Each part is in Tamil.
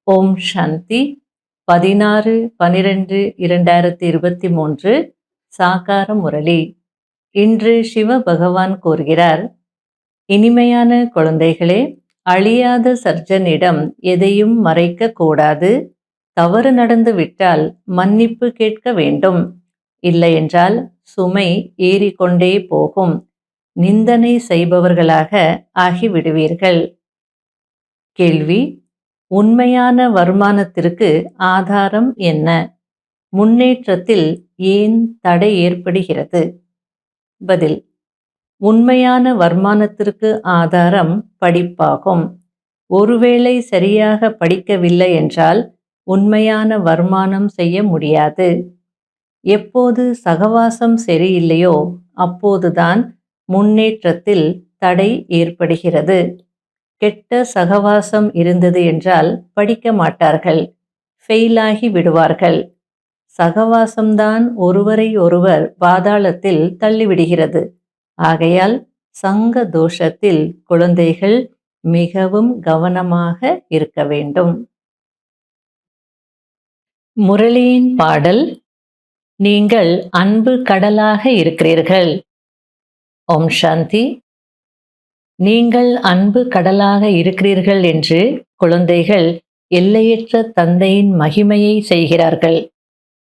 ஓம் சாந்தி 16/12/2023 சாகார முரளி. இன்று சிவ பகவான் கூறுகிறார், இனிமையான குழந்தைகளே, அழியாத சர்ஜனிடம் எதையும் மறைக்க கூடாது. தவறு நடந்து விட்டால் மன்னிப்பு கேட்க வேண்டும். இல்லையென்றால் சுமை ஏறிக்கொண்டே போகும். நிந்தனை செய்பவர்களாக ஆகிவிடுவீர்கள். கேள்வி: உண்மையான வருமானத்திற்கு ஆதாரம் என்ன? முன்னேற்றத்தில் ஏன் தடை ஏற்படுகிறது? பதில்: உண்மையான வருமானத்திற்கு ஆதாரம் படிப்பாகும். ஒருவேளை சரியாக படிக்கவில்லை என்றால் உண்மையான வருமானம் செய்ய முடியாது. எப்போது சகவாசம் சரியில்லையோ அப்போதுதான் முன்னேற்றத்தில் தடை ஏற்படுகிறது. கெட்ட சகவாசம் இருந்தது என்றால் படிக்க மாட்டார்கள், ஃபெயிலாகி விடுவார்கள். சகவாசம்தான் ஒருவரை ஒருவர் பாதாளத்தில் தள்ளிவிடுகிறது. ஆகையால் சங்க தோஷத்தில் குழந்தைகள் மிகவும் கவனமாக இருக்க வேண்டும். முரளியின் பாடல்: நீங்கள் அன்பு கடலாக இருக்கிறீர்கள். ஓம் சாந்தி. நீங்கள் அன்பு கடலாக இருக்கிறீர்கள் என்று குழந்தைகள் எல்லையற்ற தந்தையின் மகிமையை செய்கிறார்கள்.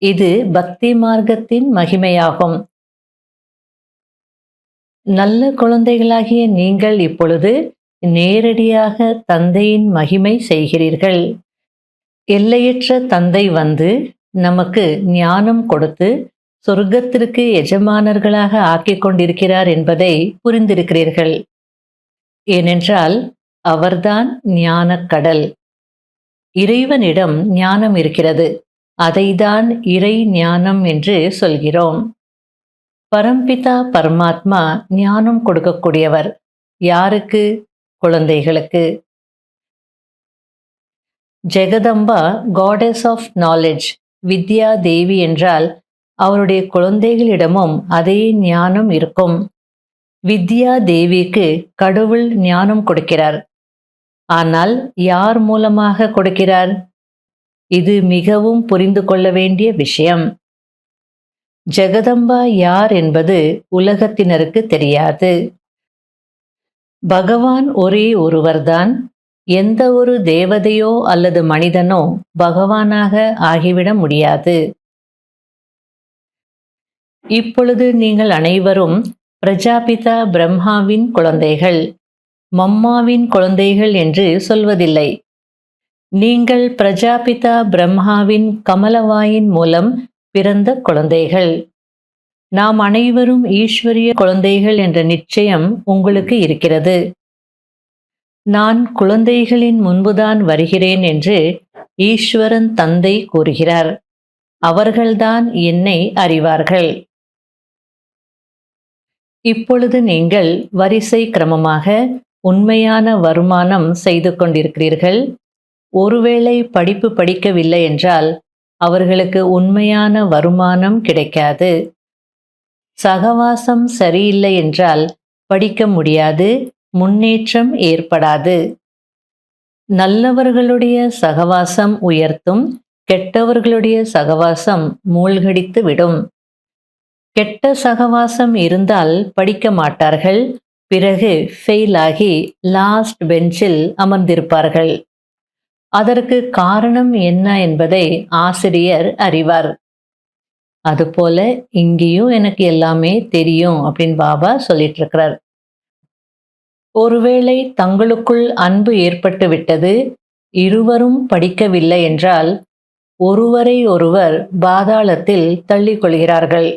இது பக்தி மார்க்கத்தின் மகிமையாகும். நல்ல குழந்தைகளாகிய நீங்கள் இப்பொழுது நேரடியாக தந்தையின் மகிமை செய்கிறீர்கள். எல்லையற்ற தந்தை வந்து நமக்கு ஞானம் கொடுத்து சொர்க்கத்திற்கு எஜமானர்களாக ஆக்கிக் கொண்டிருக்கிறார் என்பதை புரிந்திருக்கிறீர்கள். ஏனென்றால் அவர்தான் ஞானக்கடல். இறைவனிடம் ஞானம் இருக்கிறது. அதைதான் இறை ஞானம் என்று சொல்கிறோம். பரம்பிதா பரமாத்மா ஞானம் கொடுக்கக்கூடியவர். யாருக்கு? குழந்தைகளுக்கு. ஜெகதம்பா காடஸ் ஆஃப் நாலேஜ், வித்யா தேவி என்றால் அவருடைய குழந்தைகளிடமும் அதே ஞானம் இருக்கும். வித்யா தேவிக்கு கடவுள் ஞானம் கொடுக்கிறார். ஆனால் யார் மூலமாக கொடுக்கிறார்? இது மிகவும் புரிந்து கொள்ள வேண்டிய விஷயம். ஜெகதம்பா யார் என்பது உலகத்தினருக்கு தெரியாது. பகவான் ஒரே ஒருவர்தான். எந்த ஒரு தேவதையோ அல்லது மனிதனோ பகவானாக ஆகிவிட முடியாது. இப்பொழுது நீங்கள் அனைவரும் பிரஜாபிதா பிரம்மாவின் குழந்தைகள், மம்மாவின் குழந்தைகள் என்று சொல்வதில்லை. நீங்கள் பிரஜாபிதா பிரம்மாவின் கமலவாயின் மூலம் பிறந்த குழந்தைகள். நாம் அனைவரும் ஈஸ்வரிய குழந்தைகள் என்ற நிச்சயம் உங்களுக்கு இருக்கிறது. நான் குழந்தைகளின் முன்புதான் வருகிறேன் என்று ஈஸ்வரன் தந்தை கூறுகிறார். அவர்கள்தான் என்னை அறிவார்கள். இப்பொழுது நீங்கள் வரிசை கிரமமாக உண்மையான வருமானம் செய்து கொண்டிருக்கிறீர்கள். ஒருவேளை படிப்பு படிக்கவில்லை என்றால் அவர்களுக்கு உண்மையான வருமானம் கிடைக்காது. சகவாசம் சரியில்லை என்றால் படிக்க முடியாது, முன்னேற்றம் ஏற்படாது. நல்லவர்களுடைய சகவாசம் உயர்த்தும், கெட்டவர்களுடைய சகவாசம் மூழ்கடித்து விடும். கெட்ட சகவாசம் இருந்தால் படிக்க மாட்டார்கள். பிறகு ஃபெயில் ஆகி லாஸ்ட் பெஞ்சில் அமர்ந்திருப்பார்கள். அதற்கு காரணம் என்ன என்பதை ஆசிரியர் அறிவார். அதுபோல இங்கேயும் எனக்கு எல்லாமே தெரியும் அப்படின்னு பாபா சொல்லிட்டு இருக்கிறார். ஒருவேளை தங்களுக்குள் அன்பு ஏற்பட்டு விட்டது, இருவரும் படிக்கவில்லை என்றால் ஒருவரை ஒருவர் பாதாளத்தில் தள்ளிக் கொள்கிறார்கள்.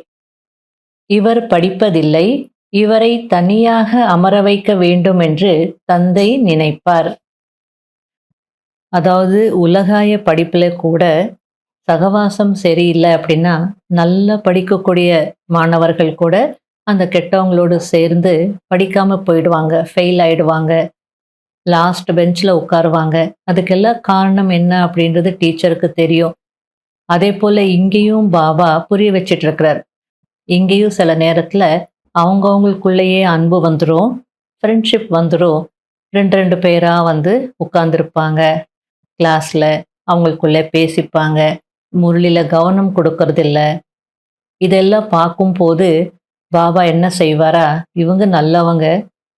இவர் படிப்பதில்லை, இவரை தனியாக அமர வைக்க வேண்டும் என்று தந்தை நினைப்பார். அதாவது உலகாய படிப்புல கூட சகவாசம் சரியில்லை அப்படின்னா நல்லா படிக்கக்கூடிய மாணவர்கள் கூட அந்த கெட்டவங்களோடு சேர்ந்து படிக்காம போயிடுவாங்க, ஃபெயில் ஆயிடுவாங்க, லாஸ்ட் பெஞ்சில் உட்காருவாங்க. அதுக்கெல்லாம் காரணம் என்ன அப்படின்றது டீச்சருக்கு தெரியும். அதே போல இங்கேயும் பாபா புரிய வச்சிட்டு இருக்கிறார். இங்கேயும் சில நேரத்தில் அவங்கவுங்களுக்குள்ளேயே அன்பு வந்துடும், ஃப்ரெண்ட்ஷிப் வந்துடும். ரெண்டு பேராக வந்து உட்கார்ந்துருப்பாங்க கிளாஸில். அவங்களுக்குள்ள பேசிப்பாங்க. முரளில கவனம் கொடுக்கறதில்ல. இதெல்லாம் பார்க்கும்போது பாபா என்ன செய்வாரா, இவங்க நல்லவங்க,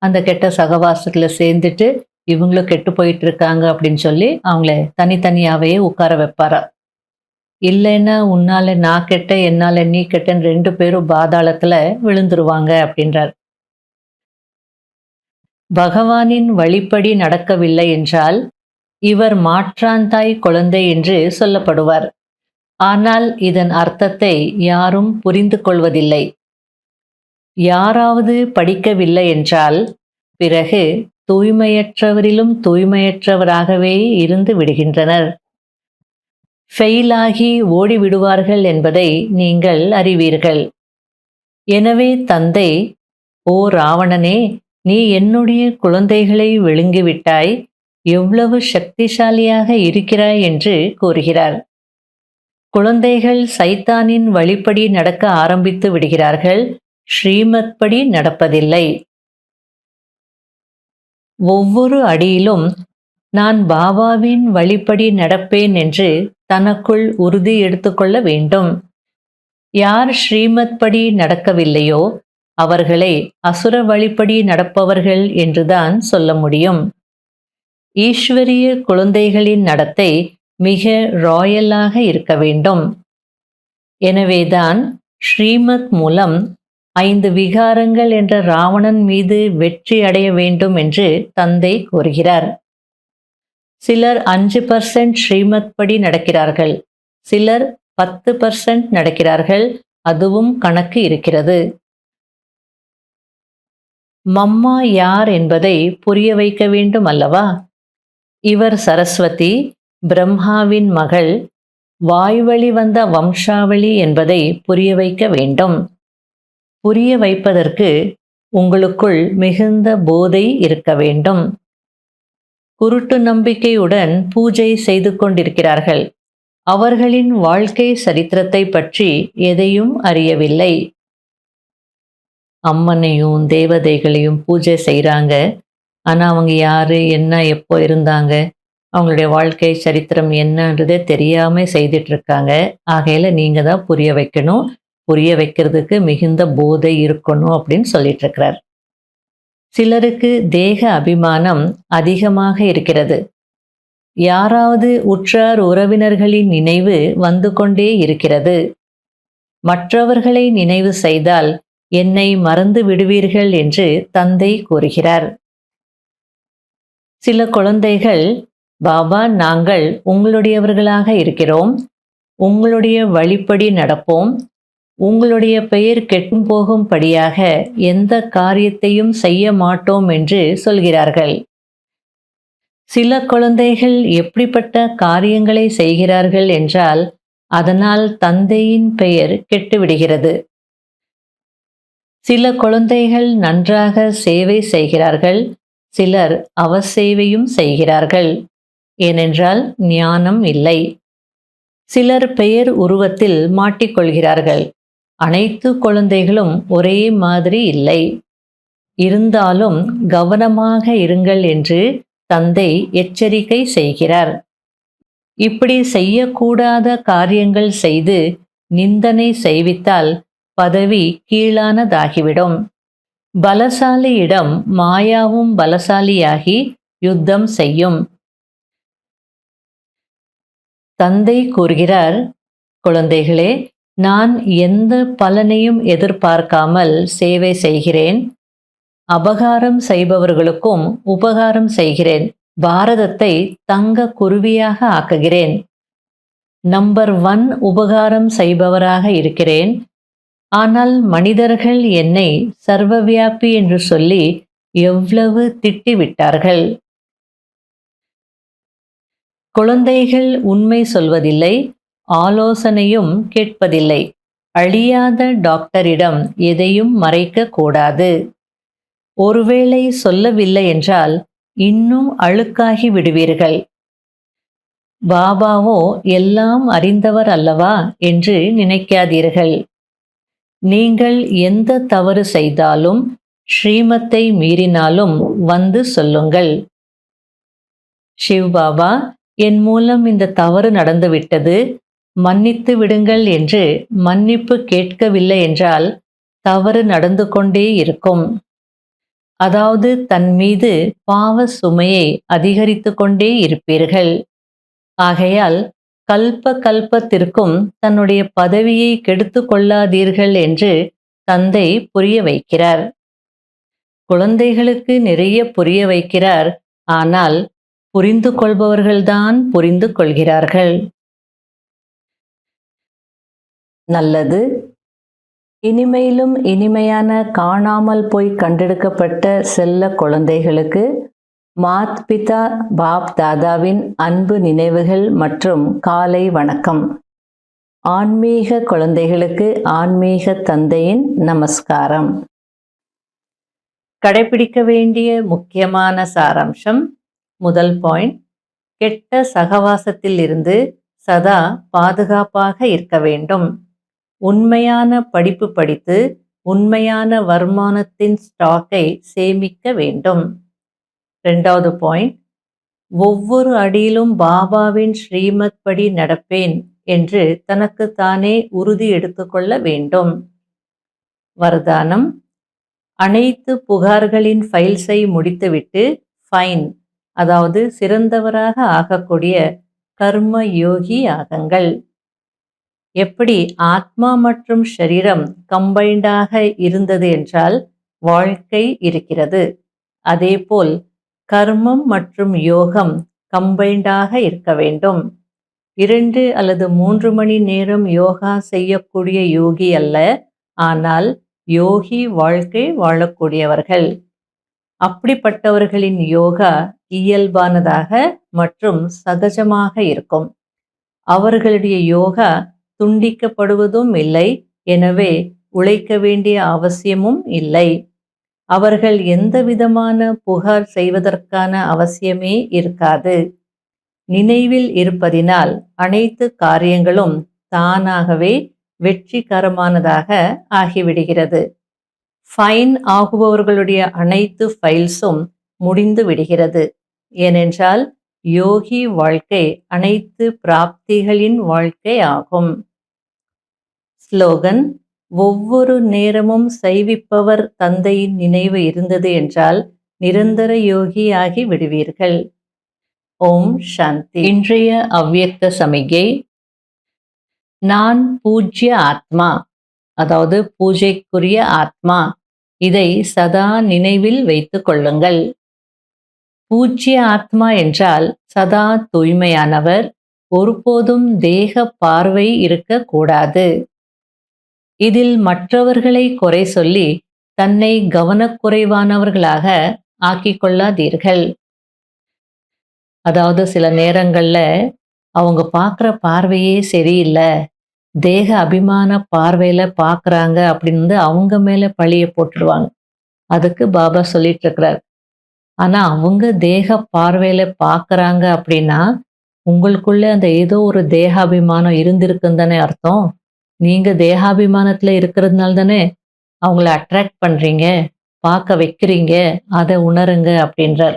அந்த கெட்ட சகவாசத்துல சேர்ந்துட்டு இவங்களும் கெட்டு போயிட்டு இருக்காங்க அப்படின்னு சொல்லி அவங்கள தனித்தனியாவே உட்கார வைப்பாரா. இல்லைன்னா உன்னால நான் கெட்டேன், என்னால நீ கெட்டேன்னு 2 பேரும் பாதாளத்துல விழுந்துருவாங்க அப்படின்றார். பகவானின் வழிப்படி நடக்கவில்லை என்றால் இவர் மாற்றாந்தாய் குழந்தை என்று சொல்லப்படுவார். ஆனால் இதன் அர்த்தத்தை யாரும் புரிந்து கொள்வதில்லை. யாராவது படிக்கவில்லை என்றால் பிறகு தூய்மையற்றவரிலும் தூய்மையற்றவராகவே இருந்து விடுகின்றனர். ஃபெயிலாகி ஓடிவிடுவார்கள் என்பதை நீங்கள் அறிவீர்கள். எனவே தந்தை, ஓ ராவணனே, நீ என்னுடைய குழந்தைகளை விழுங்கிவிட்டாய், எவ்வளவு சக்திசாலியாக இருக்கிறாய் என்று கூறுகிறார். குழந்தைகள் சைத்தானின் வழிப்படி நடக்க ஆரம்பித்து விடுகிறார்கள், ஸ்ரீமத் படி நடப்பதில்லை. ஒவ்வொரு அடியிலும் நான் பாபாவின் வழிப்படி நடப்பேன் என்று தனக்குள் உறுதி எடுத்துக்கொள்ள வேண்டும். யார் ஸ்ரீமத் படி நடக்கவில்லையோ அவர்களை அசுர வழிப்படி நடப்பவர்கள் என்றுதான் சொல்ல முடியும். ஈஸ்வரிய குழந்தைகளின் நடத்தை மிக ராயலாக இருக்க வேண்டும். எனவேதான் ஸ்ரீமத் மூலம் 5 விகாரங்கள் என்ற ராவணன் மீது வெற்றி அடைய வேண்டும் என்று தந்தை கூறுகிறார். சிலர் 5% ஸ்ரீமத் படி நடக்கிறார்கள், சிலர் 10% நடக்கிறார்கள், அதுவும் கணக்கு இருக்கிறது. மம்மா யார் என்பதை புரிய வைக்க வேண்டும் அல்லவா? இவர் சரஸ்வதி, பிரம்மாவின் மகள், வாய்வழி வந்த வம்சாவளி என்பதை புரிய வைக்க வேண்டும். புரிய வைப்பதற்கு உங்களுக்குள் மிகுந்த போதை இருக்க வேண்டும். குருட்டு நம்பிக்கையுடன் பூஜை செய்து கொண்டிருக்கிறார்கள். அவர்களின் வாழ்க்கை சரித்திரத்தை பற்றி எதையும் அறியவில்லை. அம்மனையும் தேவதைகளையும் பூஜை செய்கிறாங்க. ஆனால் அவங்க யாரு, என்ன, எப்போ இருந்தாங்க, அவங்களுடைய வாழ்க்கை சரித்திரம் என்னன்றதே தெரியாமல் செய்துட்டு இருக்காங்க. ஆகையில நீங்கள் தான் புரிய வைக்கணும். புரிய வைக்கிறதுக்கு மிகுந்த போதை இருக்கணும் அப்படின்னு சொல்லிட்டு இருக்கிறார். சிலருக்கு தேக அபிமானம் அதிகமாக இருக்கிறது. யாராவது உற்றார் உறவினர்களின் நினைவு வந்து கொண்டே இருக்கிறது. மற்றவர்களை நினைவு செய்தால் என்னை மறந்து விடுவீர்கள் என்று தந்தை கூறுகிறார். சில குழந்தைகள், பாபா, நாங்கள் உங்களுடையவர்களாக இருக்கிறோம், உங்களுடைய வழிப்படி நடப்போம், உங்களுடைய பெயர் கெட்டும் போகும்படியாக எந்த காரியத்தையும் செய்ய மாட்டோம் என்று சொல்கிறார்கள். சில குழந்தைகள் எப்படிப்பட்ட காரியங்களை செய்கிறார்கள் என்றால் அதனால் தந்தையின் பெயர் கெட்டுவிடுகிறது. சில குழந்தைகள் நன்றாக சேவை செய்கிறார்கள், சிலர் அவசேவையும் செய்கிறார்கள். ஏனென்றால் ஞானம் இல்லை. சிலர் பெயர் உருவத்தில் மாட்டிக்கொள்கிறார்கள். அனைத்து குழந்தைகளும் ஒரே மாதிரி இல்லை. இருந்தாலும் கவனமாக இருங்கள் என்று தந்தை எச்சரிக்கை செய்கிறார். இப்படி செய்யக்கூடாத காரியங்கள் செய்து நிந்தனை செய்வித்தால் பதவி கீழானதாகிவிடும். பலசாலியிடம் மாயாவும் பலசாலியாகி யுத்தம் செய்யும். தந்தை கூறுகிறார், குழந்தைகளே, நான் எந்த பலனையும் எதிர்பார்க்காமல் சேவை செய்கிறேன். அபகாரம் செய்பவர்களுக்கும் உபகாரம் செய்கிறேன். பாரதத்தை தங்க குருவியாக ஆக்குகிறேன். நம்பர் 1 உபகாரம் செய்பவராக இருக்கிறேன். ஆனால் மனிதர்கள் என்னை சர்வவியாபி என்று சொல்லி எவ்வளவு திட்டிவிட்டார்கள். குழந்தைகள் உண்மை சொல்வதில்லை, ஆலோசனையும் கேட்பதில்லை. அழியாத டாக்டரிடம் எதையும் மறைக்க கூடாது. ஒருவேளை சொல்லவில்லை என்றால் இன்னும் அழுக்காகி விடுவீர்கள். பாபாவோ எல்லாம் அறிந்தவர் அல்லவா என்று நினைக்காதீர்கள். நீங்கள் எந்த தவறு செய்தாலும் ஸ்ரீமத்தை மீறினாலும் வந்து சொல்லுங்கள். சிவ் பாபா, என் மூலம் இந்த தவறு நடந்துவிட்டது, மன்னித்து விடுங்கள் என்று மன்னிப்பு கேட்கவில்லை என்றால் தவறு நடந்து கொண்டே இருக்கும். அதாவது தன் மீது பாவ சுமையை அதிகரித்து கொண்டே இருப்பீர்கள். ஆகையால் கல்ப கல்பத்திற்கும் தன்னுடைய பதவியை கெடுத்து கொள்ளாதீர்கள் என்று தந்தை புரிய வைக்கிறார். குழந்தைகளுக்கு நிறைய புரிய வைக்கிறார். ஆனால் புரிந்து கொள்பவர்கள்தான் புரிந்து கொள்கிறார்கள். நல்லது. இனிமையிலும் இனிமையான காணாமல் போய் கண்டெடுக்கப்பட்ட செல்ல குழந்தைகளுக்கு மாத் பிதா பாப் தாதாவின் அன்பு நினைவுகள் மற்றும் காலை வணக்கம். ஆன்மீக குழந்தைகளுக்கு ஆன்மீக தந்தையின் நமஸ்காரம். கடைபிடிக்க வேண்டிய முக்கியமான சாராம்சம். முதல் பாயிண்ட், கெட்ட சகவாசத்தில் இருந்து சதா பாதுகாப்பாக இருக்க வேண்டும். உண்மையான படிப்பு படித்து உண்மையான வருமானத்தின் ஸ்டாக்கை சேமிக்க வேண்டும். இரண்டாவது பாயிண்ட், ஒவ்வொரு அடியிலும் பாபாவின் ஸ்ரீமத் படி நடப்பேன் என்று தனக்கு தானே உறுதி எடுத்துக்கொள்ள வேண்டும். வரதானம், அனைத்து புகார்களின் ஃபைல்ஸை முடித்துவிட்டு ஃபைன், அதாவது சிறந்தவராக ஆகக்கூடிய கர்ம யோகி ஆகுங்கள். எப்படி ஆத்மா மற்றும் ஷரீரம் கம்பைண்டாக இருந்தது என்றால் வாழ்க்கை இருக்கிறது, அதேபோல் கர்மம் மற்றும் யோகம் கம்பைண்டாக இருக்க வேண்டும். 2 அல்லது 3 மணி நேரம் யோகா செய்யக்கூடிய யோகி அல்ல, ஆனால் யோகி வாழ்க்கை வாழக்கூடியவர்கள். அப்படிப்பட்டவர்களின் யோகா இயல்பானதாக மற்றும் சகஜமாக இருக்கும். அவர்களுடைய யோகா துண்டிக்கப்படுவதும் இல்லை, எனவே உழைக்க வேண்டிய அவசியமும் இல்லை. அவர்கள் எந்த விதமான புகார் செய்வதற்கான அவசியமே இருக்காது. நினைவில் இருப்பதினால் அனைத்து காரியங்களும் தானாகவே வெற்றிகரமானதாக ஆகிவிடுகிறது. ஃபைன் ஆகுபவர்களுடைய அனைத்து ஃபைல்ஸும் முடிந்து விடுகிறது. ஏனென்றால் யோகி வாழ்க்கை அனைத்து பிராப்திகளின் வாழ்க்கை ஆகும். ஸ்லோகன், ஒவ்வொரு நேரமும் செய்விப்பவர் தந்தையின் நினைவு இருந்தது என்றால் நிரந்தர யோகி ஆகி விடுவீர்கள். ஓம் சாந்தி. இன்றைய அவ்யக்த சமிகை. நான் பூஜ்ய ஆத்மா, அதாவது பூஜைக்குரிய ஆத்மா. இதை சதா நினைவில் வைத்துக் கொள்ளுங்கள். பூஜ்ய ஆத்மா என்றால் சதா தூய்மையானவர், ஒருபோதும் தேக பார்வை இருக்கக்கூடாது. இதில் மற்றவர்களை குறை சொல்லி தன்னை கவனக்குறைவானவர்களாக ஆக்கிக் கொள்ளாதீர்கள். அதாவது சில நேரங்கள்ல அவங்க பார்க்குற பார்வையே சரியில்லை, தேக அபிமான பார்வையில பார்க்குறாங்க அப்படின்னு அவங்க மேல பழிய போட்டுடுவாங்க. அதுக்கு பாபா சொல்லிட்டு இருக்கிறார். ஆனா அவங்க தேக பார்வையில பார்க்குறாங்க அப்படின்னா உங்களுக்குள்ள அந்த ஏதோ ஒரு தேகாபிமானம் இருந்திருக்குன்னு தானே அர்த்தம். நீங்க தேகாபிமானத்துல இருக்கிறதுனால தானே அவங்கள அட்ராக்ட் பண்றீங்க, பார்க்க வைக்கிறீங்க. அதை உணருங்க அப்படின்றார்.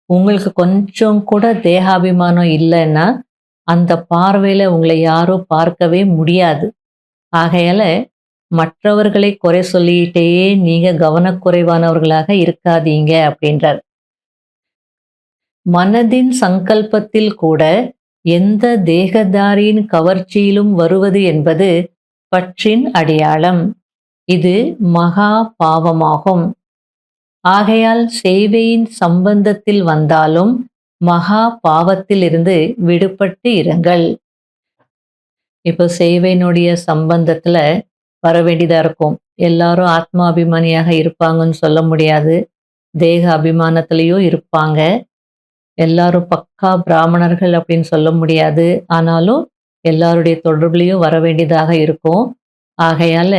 உங்களுக்கு கொஞ்சம் கூட தேகாபிமானம் இல்லைன்னா அந்த பார்வையில உங்களை யாரும் பார்க்கவே முடியாது. ஆகையால மற்றவர்களை குறை சொல்லிட்டே நீங்க கவனக்குறைவானவர்களாக இருக்காதீங்க அப்படின்றார். மனதின் சங்கல்பத்தில் கூட எந்த தேகதாரியின் கவர்ச்சியிலும் வருவது என்பது பற்றின் அடையாளம். இது மகா பாவமாகும். ஆகையால் சேவையின் சம்பந்தத்தில் வந்தாலும் மகா பாவத்திலிருந்து விடுபட்டு இருங்கள். இப்போ சேவையினுடைய சம்பந்தத்துல வர வேண்டியதா இருக்கும். எல்லாரும் ஆத்மா அபிமானியாக இருப்பாங்கன்னு சொல்ல முடியாது. தேக அபிமானத்திலையும் இருப்பாங்க. எல்லாரும் பக்கா பிராமணர்கள் அப்படின்னு சொல்ல முடியாது. ஆனாலும் எல்லாருடைய தொடர்புலையும் வர வேண்டியதாக இருக்கும். ஆகையால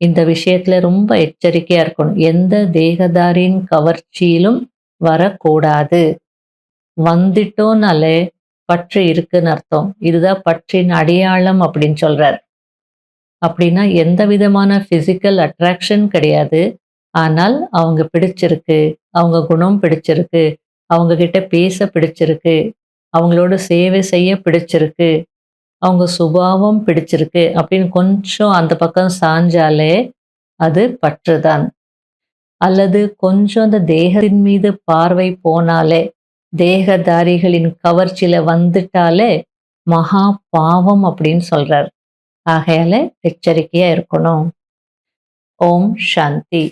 இந்த விஷயத்துல ரொம்ப எச்சரிக்கையா இருக்கணும். எந்த தேகதாரின் கவர்ச்சியிலும் வரக்கூடாது. வந்துட்டோம்னாலே பற்று இருக்குன்னு அர்த்தம். இதுதான் பற்றின் அடையாளம் அப்படின்னு சொல்றார். அப்படின்னா எந்த விதமான பிசிக்கல் அட்ராக்ஷன் கிடையாது. ஆனால் அவங்க பிடிச்சிருக்கு, அவங்க குணம் பிடிச்சிருக்கு, அவங்க கிட்ட பேச பிடிச்சிருக்கு, அவங்களோட சேவை செய்ய பிடிச்சிருக்கு, அவங்க சுபாவம் பிடிச்சிருக்கு அப்படின்னு கொஞ்சம் அந்த பக்கம் சாஞ்சாலே அது பற்றுதான். அல்லது கொஞ்சம் அந்த தேகத்தின் மீது பார்வை போனாலே, தேகதாரிகளின் கவர்ச்சியில வந்துட்டாலே மகா பாவம் அப்படின்னு சொல்றார். ஆகையால எச்சரிக்கையா இருக்கணும். ஓம் சாந்தி.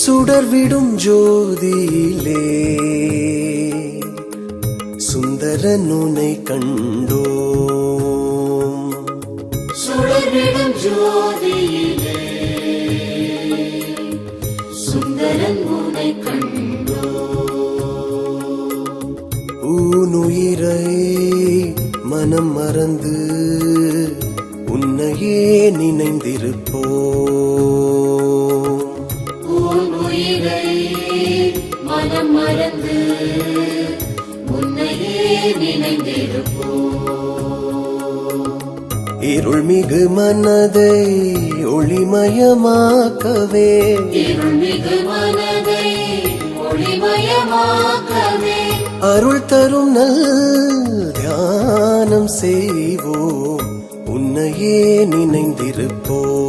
சுடர்விடும் ஜோதியிலே சுந்தரன் உன்னை கண்டோம். சுடர்விடும் ஜோதியிலே சுந்தரன் உன்னை கண்டோம். ஊனுயிரை மனம் மறந்து உன்னையே நினைந்திருப்போம். உயிரை மனம் மறந்து உன்னையே நினைந்திருப்போம். இருள்மிகு மனதை ஒளிமயமாக்கவே, இருள்மிகு மனதை ஒளிமயமாக்கவே, அருள் தரும் நல் தியானம் செய்வோம். உன்னையே நினைந்திருப்போம்.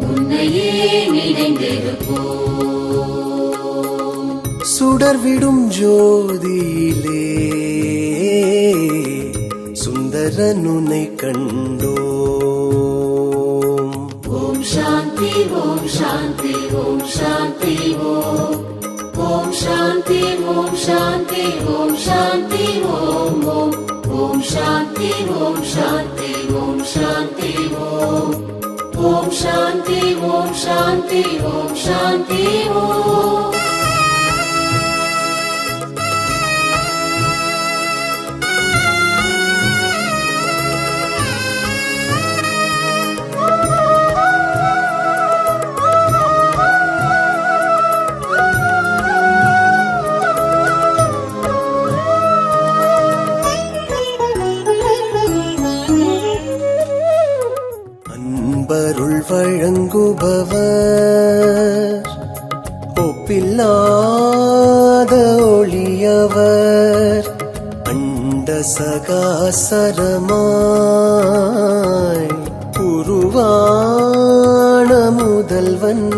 உன்னையே நினைந்திருப்போம். சுடர்விடும் ஜோதியிலே சுந்தரன் உன்னை கண்டோம். ஓம் சாந்தி ஓம் சாந்தி ஓம் சாந்தி ஓம். ஓம் சாந்தி ஓம் சாந்தி ஓம் சாந்தி ஓம் ஓம். ஓம் சாந்தி ஓம் சாந்தி ஓம் சாந்தி ஓம். ஓம் சாந்தி ஓம் சாந்தி ஓம் சாந்தி ஓம். அன்பருள் வழங்குபவர், ஒப்பில்லாத ஒளியவர், அண்ட சகாசரமாய் உருவான முதல்வன்.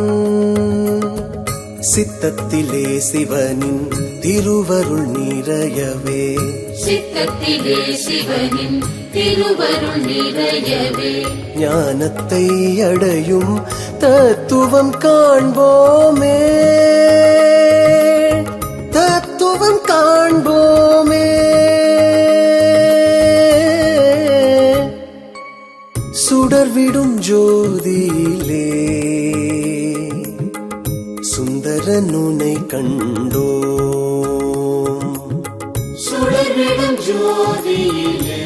சித்தத்திலே சிவனின் திருவருள் நிறையவே, சித்தத்திலே சிவனின் திருவருள் நிறையவே, ஞானத்தை அடையும் தத்துவம் காண்போமே, தத்துவம் காண்போமே. சுடர்விடும் ஜோதியிலே சுந்தரன் உன்னை கண்டோம். சுடர்விடும் ஜோதியிலே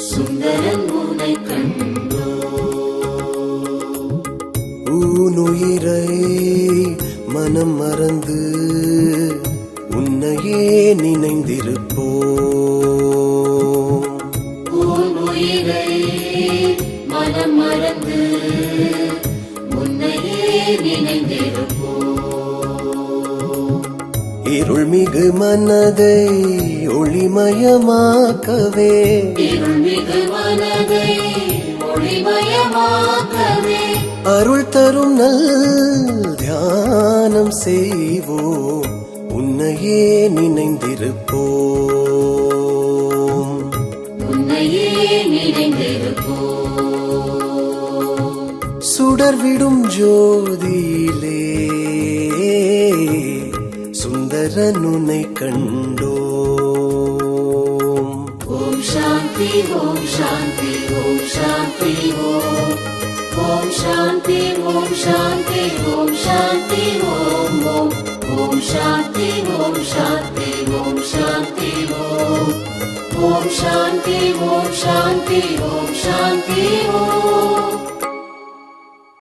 சுந்தரன் உன்னை கண்டோம். ஊனுயிரை மனம் மறந்து உன்னையே நினைந்திருப்போம். உயிரை மனம் மறந்து உன்னையே நினைந்திருப்போம். இருள்மிகு மனதை ஒளிமயமாக்கவே, இருள்மிகு மனதை ஒளிமயமாக்கவே, அருள் தரும் நல் தியானம் செய்வோம். உன்னையே நினைந்திருப்போம். உன்னையே நினைந்திருப்போம். சுடர்விடும் ஜோதியிலே சுந்தரன் உன்னை கண்டோம். ஓம் சாந்தி ஓம் சாந்தி ஓம் சாந்தி ஓம். ஓம் சாந்தி ஓம் சாந்தி ஓம் சாந்தி ஓம் ஓம் ஓம் சாந்தி ஓம் சாந்தி ஓம் சாந்தி ஓம் ஓம் சாந்தி ஓம் சாந்தி ஓம் சாந்தி ஓம்